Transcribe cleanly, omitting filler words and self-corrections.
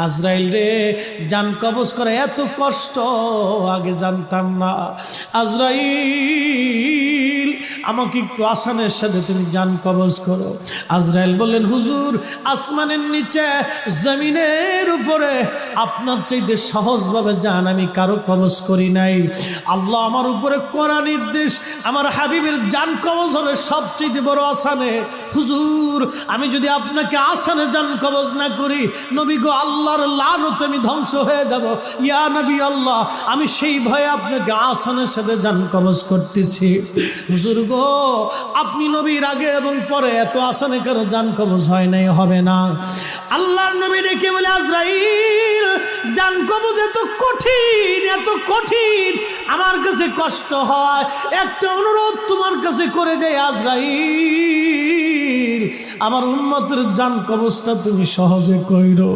আজরাইল রে, জান কবজ করে এত কষ্ট আগে জানতাম না। আজরাইল, আমাকে একটু আসানের সাথে তুমি জান কবজ করো। আজরাইল বললেন, হুজুর, আসমানের নিচে জমিনের উপরে আপনার চাইতে সহজভাবে জান আমি কারো কবজ করি নাই। আল্লাহ আমার উপরে করা নির্দেশ, আমার হাবিবের জান কবজ হবে সবচেয়ে বড় আসানে। হুজুর, আমি যদি আপনাকে আসানে জান কবজ না করি, নবী গো, আল্লাহর লানত আমি ধ্বংস হয়ে যাব। ইয়া নবী আল্লাহ, আমি সেই ভয়ে আপনাকে আসানের সাথে জান কবজ করতেছি। হুজুর গো, আপনি নবীর আগে এবং পরে এত আসানে কারো জান কবজ হয় নাই, হবে না। আল্লাহর নবী ডেকে বলে, আজরাইল, জান কবজ এত কঠিন, এত কঠিন, আমার কাছে কষ্ট হয়। একটা অনুরোধ তোমার কাছে করে যাই আজরাইল, আমার উম্মতের জান কবজটা তুমি সহজে কইরো।